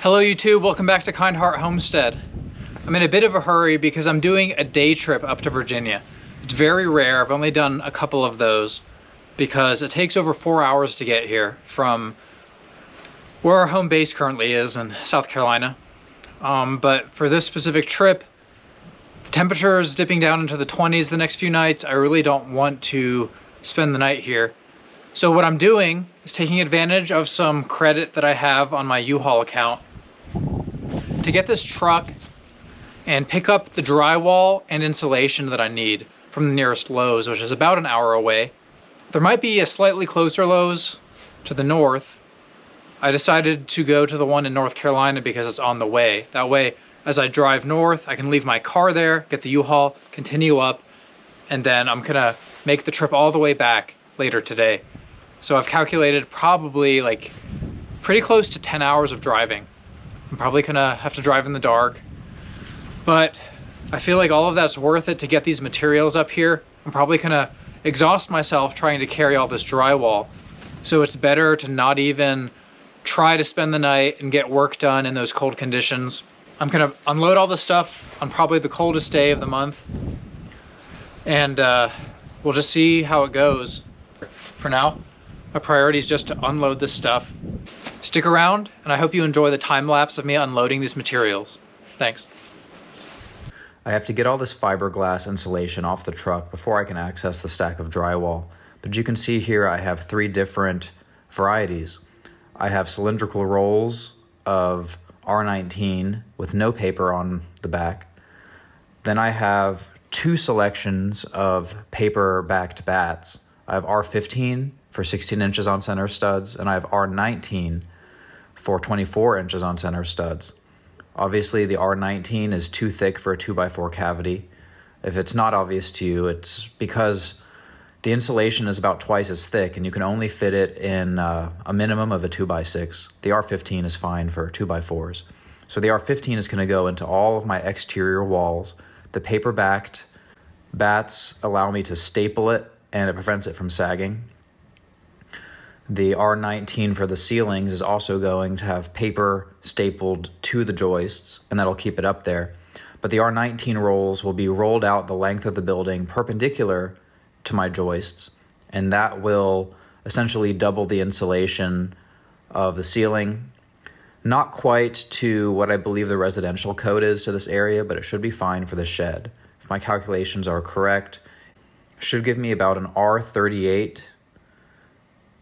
Hello YouTube, welcome back to Kind Heart Homestead. I'm in a bit of a hurry because I'm doing a day trip up to Virginia. It's very rare, I've only done a couple of those because it takes over 4 hours to get here from where our home base currently is in South Carolina. But for this specific trip, the temperature is dipping down into the 20s the next few nights. I really don't want to spend the night here. So what I'm doing is taking advantage of some credit that I have on my U-Haul account to get this truck and pick up the drywall and insulation that I need from the nearest Lowe's, which is about an hour away. There might be a slightly closer Lowe's to the north. I decided to go to the one in North Carolina because it's on the way. That way, as I drive north, I can leave my car there, get the U-Haul, continue up, and then I'm gonna make the trip all the way back later today. So I've calculated probably like pretty close to 10 hours of driving. I'm probably gonna have to drive in the dark, but I feel like all of that's worth it to get these materials up here. I'm probably gonna exhaust myself trying to carry all this drywall. So it's better to not even try to spend the night and get work done in those cold conditions. I'm gonna unload all the stuff on probably the coldest day of the month, and we'll just see how it goes. For now, my priority is just to unload this stuff. Stick around, and I hope you enjoy the time lapse of me unloading these materials. Thanks. I have to get all this fiberglass insulation off the truck before I can access the stack of drywall. But you can see here I have 3 different varieties. I have cylindrical rolls of R19 with no paper on the back. Then I have 2 selections of paper-backed bats. I have R15 for 16 inches on center studs, and I have R19 for 24 inches on center studs. Obviously, the R19 is too thick for a 2x4 cavity. If it's not obvious to you, it's because the insulation is about twice as thick, and you can only fit it in a minimum of a 2x6. The R15 is fine for 2x4s. So the R15 is going to go into all of my exterior walls. The paper-backed bats allow me to staple it, and it prevents it from sagging. The R19 for the ceilings is also going to have paper stapled to the joists, and that'll keep it up there. But the R19 rolls will be rolled out the length of the building perpendicular to my joists, and that will essentially double the insulation of the ceiling. Not quite to what I believe the residential code is to this area, but it should be fine for the shed. If my calculations are correct, it should give me about an R38,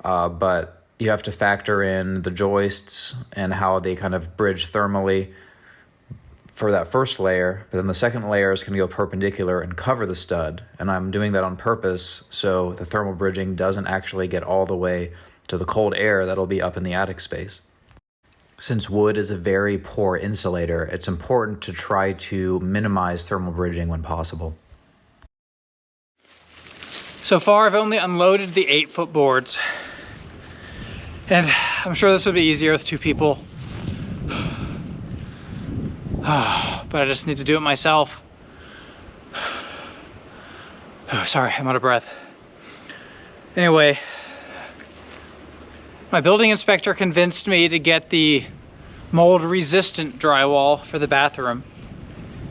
but you have to factor in the joists and how they kind of bridge thermally for that first layer, but then the second layer is going to go perpendicular and cover the stud, and I'm doing that on purpose so the thermal bridging doesn't actually get all the way to the cold air that'll be up in the attic space. Since wood is a very poor insulator, it's important to try to minimize thermal bridging when possible. So far, I've only unloaded the 8-foot boards, and I'm sure this would be easier with 2 people. But I just need to do it myself. Oh, sorry, I'm out of breath. Anyway, my building inspector convinced me to get the mold-resistant drywall for the bathroom,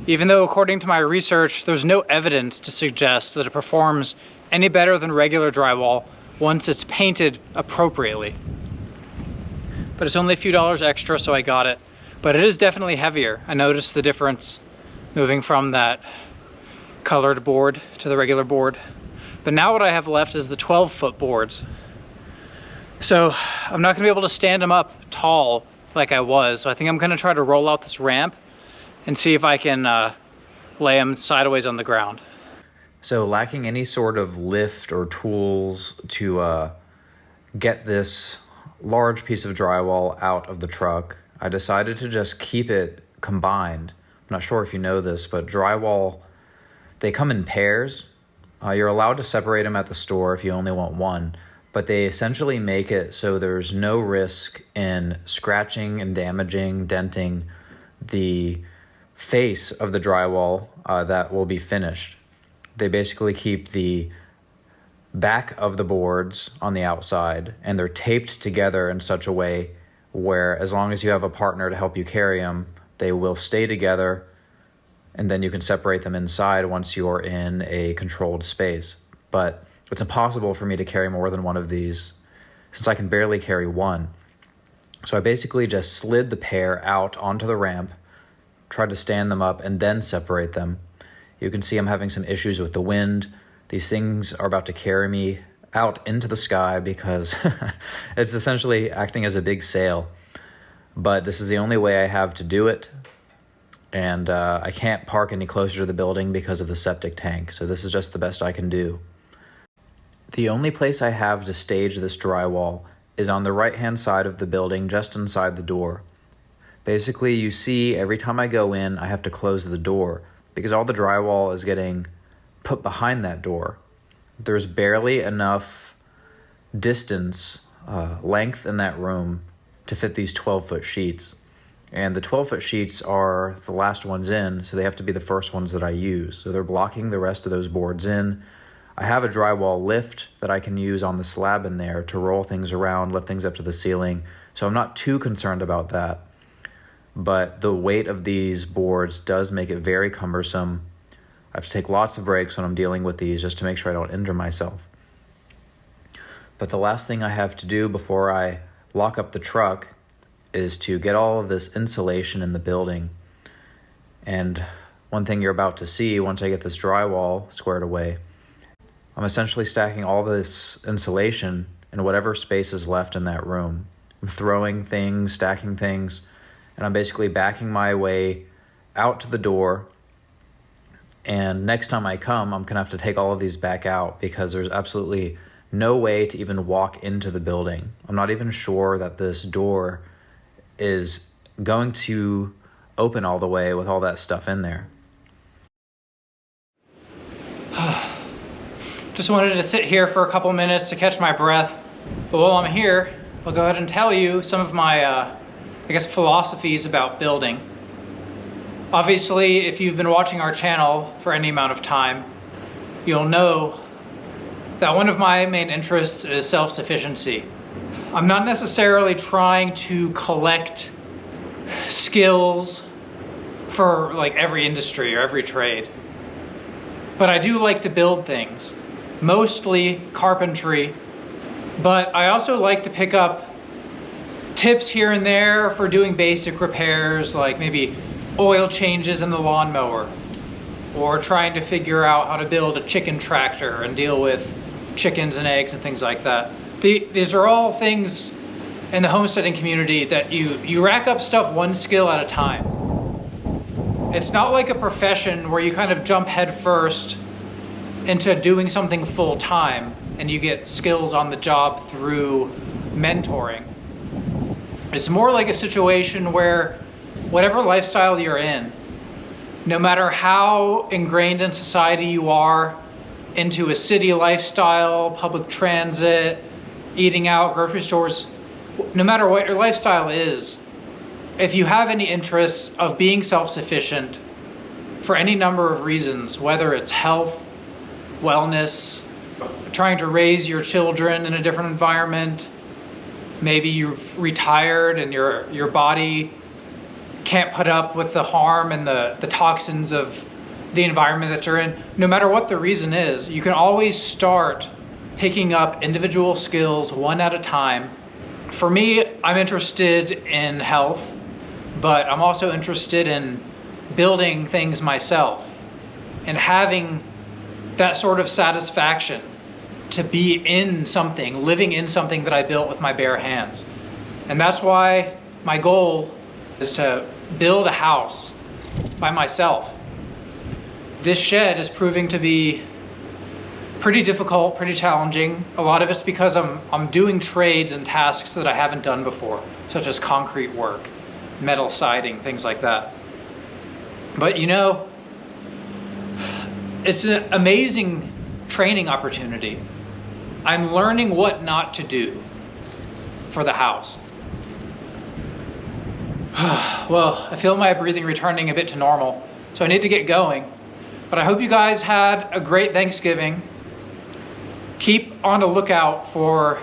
even though according to my research, there's no evidence to suggest that it performs any better than regular drywall once it's painted appropriately. But it's only a few dollars extra, so I got it. But it is definitely heavier. I noticed the difference moving from that colored board to the regular board. But now what I have left is the 12-foot boards. So I'm not gonna be able to stand them up tall like I was. So I think I'm gonna try to roll out this ramp and see if I can lay them sideways on the ground. So lacking any sort of lift or tools to get this large piece of drywall out of the truck, I decided to just keep it combined. I'm not sure if you know this, but drywall, they come in pairs. You're allowed to separate them at the store if you only want one, but they essentially make it so there's no risk in scratching and damaging, denting the face of the drywall that will be finished. They basically keep the back of the boards on the outside, and they're taped together in such a way where as long as you have a partner to help you carry them, they will stay together, and then you can separate them inside once you're in a controlled space. But it's impossible for me to carry more than one of these since I can barely carry one. So I basically just slid the pair out onto the ramp, tried to stand them up, and then separate them. You can see I'm having some issues with the wind. These things are about to carry me out into the sky because it's essentially acting as a big sail. But this is the only way I have to do it. And I can't park any closer to the building because of the septic tank. So this is just the best I can do. The only place I have to stage this drywall is on the right-hand side of the building, just inside the door. Basically, you see every time I go in, I have to close the door because all the drywall is getting put behind that door. There's barely enough distance, length in that room to fit these 12-foot sheets. And the 12-foot sheets are the last ones in, so they have to be the first ones that I use. So they're blocking the rest of those boards in. I have a drywall lift that I can use on the slab in there to roll things around, lift things up to the ceiling. So I'm not too concerned about that. But the weight of these boards does make it very cumbersome. I have to take lots of breaks when I'm dealing with these just to make sure I don't injure myself. But the last thing I have to do before I lock up the truck is to get all of this insulation in the building. And one thing you're about to see once I get this drywall squared away, I'm essentially stacking all this insulation in whatever space is left in that room. I'm throwing things, stacking things, and I'm basically backing my way out to the door. And next time I come, I'm gonna have to take all of these back out because there's absolutely no way to even walk into the building. I'm not even sure that this door is going to open all the way with all that stuff in there. Just wanted to sit here for a couple minutes to catch my breath. But while I'm here, I'll go ahead and tell you some of my, philosophies about building. Obviously, if you've been watching our channel for any amount of time, you'll know that one of my main interests is self-sufficiency. I'm not necessarily trying to collect skills for like every industry or every trade, but I do like to build things. Mostly carpentry, but I also like to pick up tips here and there for doing basic repairs, like maybe oil changes in the lawnmower, or trying to figure out how to build a chicken tractor and deal with chickens and eggs and things like that. These are all things in the homesteading community that you rack up stuff one skill at a time. It's not like a profession where you kind of jump head first into doing something full time and you get skills on the job through mentoring. It's more like a situation where whatever lifestyle you're in, no matter how ingrained in society you are, into a city lifestyle, public transit, eating out, grocery stores, no matter what your lifestyle is, if you have any interests of being self-sufficient for any number of reasons, whether it's health, wellness, trying to raise your children in a different environment, maybe you've retired and your body can't put up with the harm and the toxins of the environment that you're in, no matter what the reason is, you can always start picking up individual skills one at a time. For me, I'm interested in health, but I'm also interested in building things myself and having that sort of satisfaction to be in something, living in something that I built with my bare hands. And that's why my goal is to build a house by myself. This shed is proving to be pretty difficult, pretty challenging. A lot of it's because I'm doing trades and tasks that I haven't done before, such as concrete work, metal siding, things like that. But you know, it's an amazing training opportunity. I'm learning what not to do for the house. Well, I feel my breathing returning a bit to normal, so I need to get going. But I hope you guys had a great Thanksgiving. Keep on the lookout for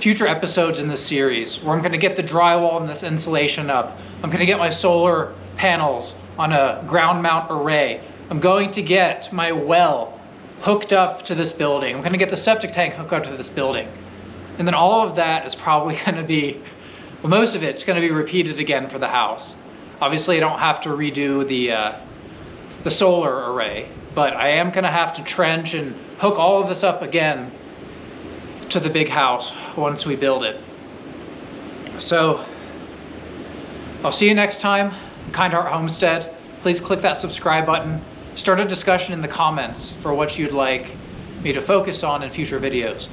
future episodes in this series where I'm going to get the drywall and this insulation up. I'm going to get my solar panels on a ground mount array. I'm going to get my well hooked up to this building. I'm going to get the septic tank hooked up to this building. And then all of that is probably going to be, well, most of it's going to be repeated again for the house. Obviously, I don't have to redo the solar array, but I am going to have to trench and hook all of this up again to the big house once we build it. So I'll see you next time. Kind Heart Homestead. Please click that subscribe button. Start a discussion in the comments for what you'd like me to focus on in future videos.